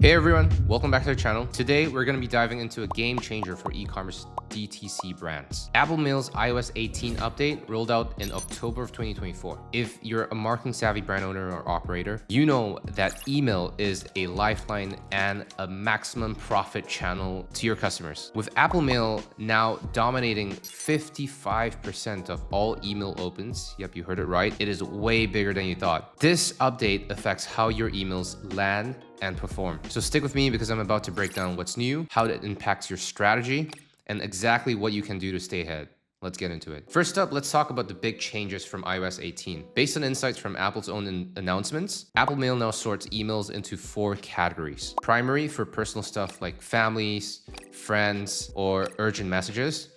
Hey everyone, welcome back to the channel. Today we're going to be diving into a game changer for e-commerce DTC brands. Apple Mail's iOS 18 update rolled out in October of 2024. If you're a marketing savvy brand owner or operator, you know that email is a lifeline and a maximum profit channel to your customers. With Apple Mail now dominating 55% of all email opens, yep, you heard it right, it is way bigger than you thought. This update affects how your emails land and perform. So stick with me because I'm about to break down what's new, how it impacts your strategy, and exactly what you can do to stay ahead. Let's get into it. First up, let's talk about the big changes from iOS 18. Based on insights from Apple's own announcements, Apple Mail now sorts emails into 4 categories. Primary for personal stuff like families, friends, or urgent messages.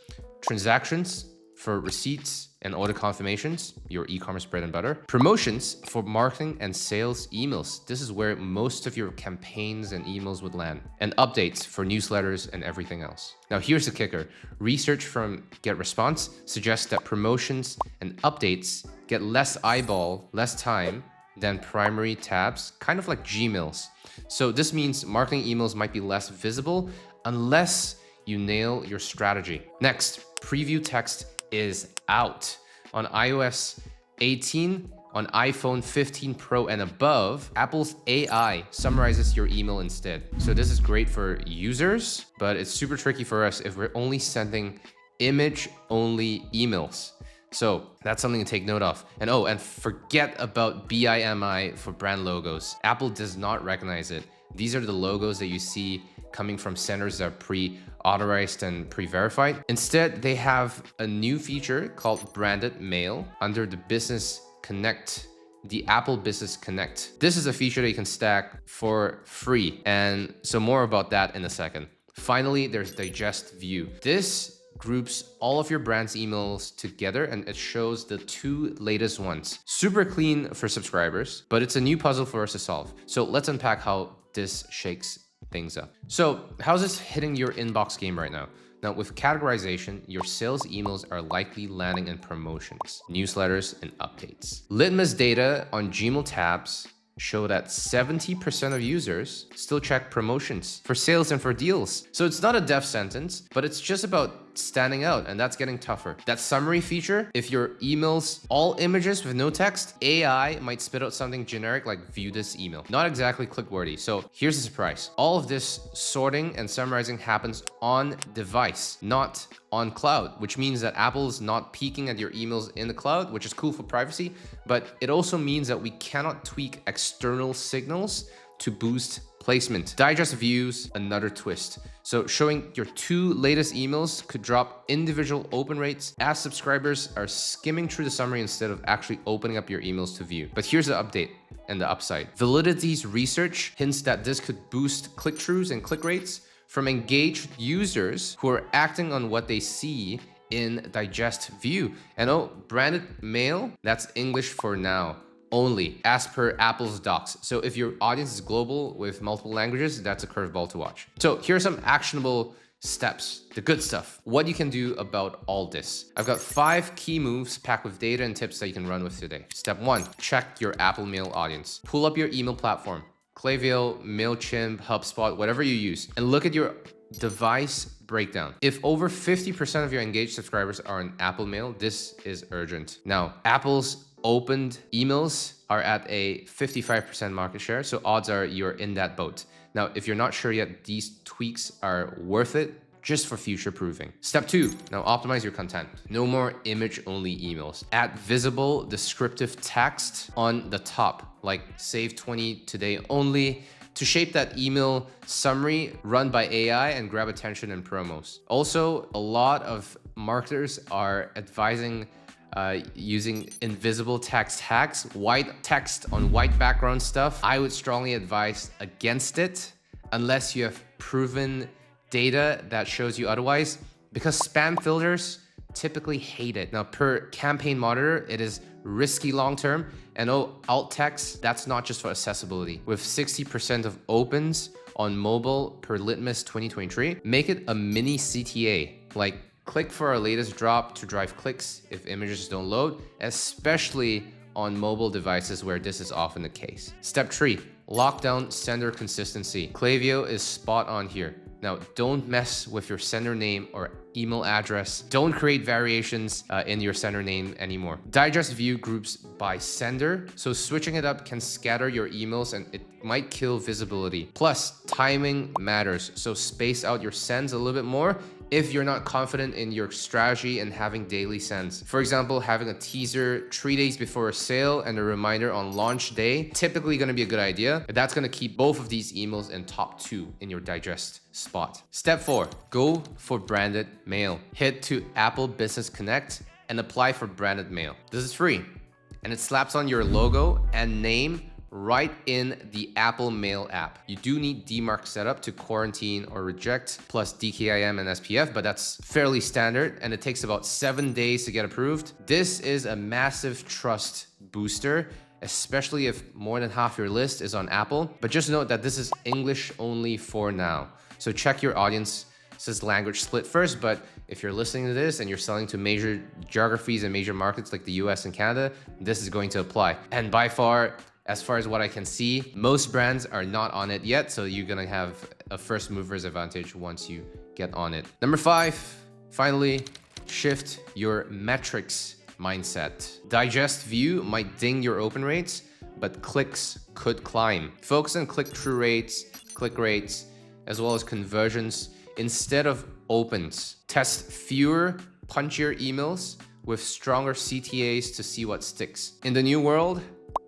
Transactions for receipts and order confirmations, your e-commerce bread and butter. Promotions for marketing and sales emails. This is where most of your campaigns and emails would land. And updates for newsletters and everything else. Now here's the kicker. Research from GetResponse suggests that promotions and updates get less eyeball, less time than primary tabs, kind of like Gmails. So this means marketing emails might be less visible unless you nail your strategy. Next, preview text is out. On iOS 18, on iPhone 15 Pro and above, Apple's AI summarizes your email instead. So this is great for users, but it's super tricky for us if we're only sending image-only emails. So that's something to take note of. And forget about BIMI for brand logos. Apple does not recognize it. These are the logos that you see coming from centers that are pre-authorized and pre-verified. Instead, they have a new feature called Branded Mail under the Business Connect, the Apple Business Connect. This is a feature that you can stack for free. And so more about that in a second. Finally, there's Digest View. This groups all of your brand's emails together and it shows the 2 latest ones. Super clean for subscribers, but it's a new puzzle for us to solve. So let's unpack how this shakes things up. So how's this hitting your inbox game right now? Now with categorization, your sales emails are likely landing in promotions, newsletters, and updates. Litmus data on Gmail tabs show that 70% of users still check promotions for sales and for deals. So it's not a death sentence, but it's just about standing out, and that's getting tougher. That summary feature, if your emails all images with no text, AI might spit out something generic like view this email. Not exactly click-worthy. So here's the surprise. All of this sorting and summarizing happens on device, not on cloud, which means that Apple's not peeking at your emails in the cloud, which is cool for privacy, but it also means that we cannot tweak external signals to boost placement. Digest views, another twist. So showing your 2 latest emails could drop individual open rates as subscribers are skimming through the summary instead of actually opening up your emails to view. But here's the update and the upside. Validity's research hints that this could boost click-throughs and click rates from engaged users who are acting on what they see in Digest View. And branded mail, that's English for now only, as per Apple's docs. So if your audience is global with multiple languages, that's a curveball to watch. So here are some actionable steps, the good stuff, what you can do about all this. I've got 5 key moves packed with data and tips that you can run with today. Step 1, check your Apple Mail audience. Pull up your email platform, Klaviyo, MailChimp, HubSpot, whatever you use, and look at your device breakdown. If over 50% of your engaged subscribers are on Apple Mail, this is urgent. Now, Apple's opened emails are at a 55% market share, so odds are you're in that boat. Now, if you're not sure yet, these tweaks are worth it just for future proofing. Step 2, now optimize your content. No more image-only emails. Add visible, descriptive text on the top, like save 20 today only, to shape that email summary run by AI and grab attention in promos. Also, a lot of marketers are advising using invisible text tags, white text on white background stuff. I would strongly advise against it unless you have proven data that shows you otherwise, because spam filters typically hate it. Now, per Campaign Monitor, it is risky long-term. And alt text, that's not just for accessibility. With 60% of opens on mobile per Litmus 2023, make it a mini CTA, like click for our latest drop to drive clicks if images don't load, especially on mobile devices where this is often the case. Step 3, lock down sender consistency. Klaviyo is spot on here. Now, don't mess with your sender name or email address. Don't create variations in your sender name anymore. Digest view groups by sender, so switching it up can scatter your emails and it might kill visibility. Plus, timing matters, so space out your sends a little bit more if you're not confident in your strategy and having daily sends. For example, having a teaser 3 days before a sale and a reminder on launch day, typically gonna be a good idea. That's gonna keep both of these emails in top 2 in your digest spot. Step 4, go for branded mail. Head to Apple Business Connect and apply for branded mail. This is free and it slaps on your logo and name right in the Apple Mail app. You do need DMARC setup to quarantine or reject, plus DKIM and SPF, but that's fairly standard and it takes about 7 days to get approved. This is a massive trust booster, especially if more than half your list is on Apple. But just note that this is English only for now. So check your audience's language split first, but if you're listening to this and you're selling to major geographies and major markets like the US and Canada, this is going to apply. And by far, as far as what I can see, most brands are not on it yet, so you're gonna have a first mover's advantage once you get on it. Number 5, finally, shift your metrics mindset. Digest view might ding your open rates, but clicks could climb. Focus on click-through rates, click rates, as well as conversions instead of opens. Test fewer, punchier emails with stronger CTAs to see what sticks. In the new world,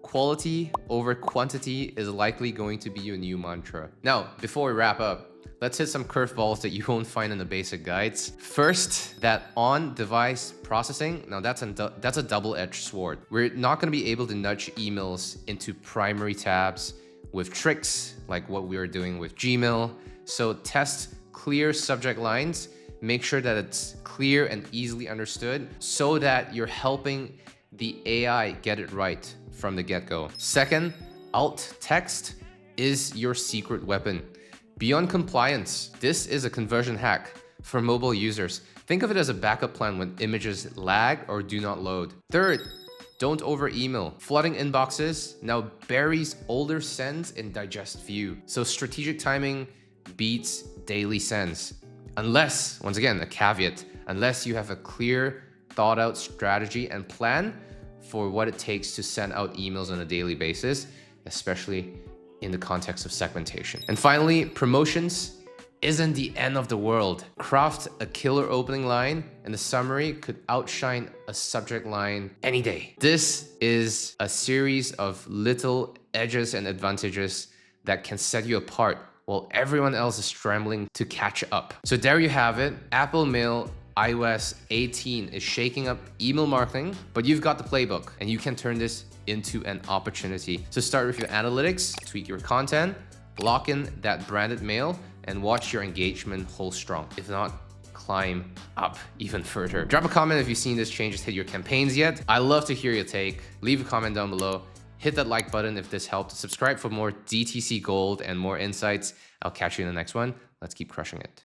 quality over quantity is likely going to be your new mantra. Now, before we wrap up, let's hit some curveballs that you won't find in the basic guides. First, that on-device processing. Now that's a double-edged sword. We're not going to be able to nudge emails into primary tabs with tricks like what we were doing with Gmail. So test clear subject lines. Make sure that it's clear and easily understood so that you're helping the AI get it right from the get-go. Second, alt text is your secret weapon. Beyond compliance, this is a conversion hack for mobile users. Think of it as a backup plan when images lag or do not load. Third, don't over email. Flooding inboxes now buries older sends in digest view. So strategic timing beats daily sends. Unless, once again, a caveat, unless you have a clear thought out strategy and plan for what it takes to send out emails on a daily basis, especially in the context of segmentation. And finally, promotions isn't the end of the world. Craft a killer opening line and the summary could outshine a subject line any day. This is a series of little edges and advantages that can set you apart while everyone else is scrambling to catch up. So there you have it. Apple Mail iOS 18 is shaking up email marketing, but you've got the playbook and you can turn this into an opportunity. So start with your analytics, tweak your content, lock in that branded mail, and watch your engagement hold strong. If not, climb up even further. Drop a comment if you've seen this changes hit your campaigns yet. I love to hear your take. Leave a comment down below. Hit that like button if this helped. Subscribe for more DTC gold and more insights. I'll catch you in the next one. Let's keep crushing it.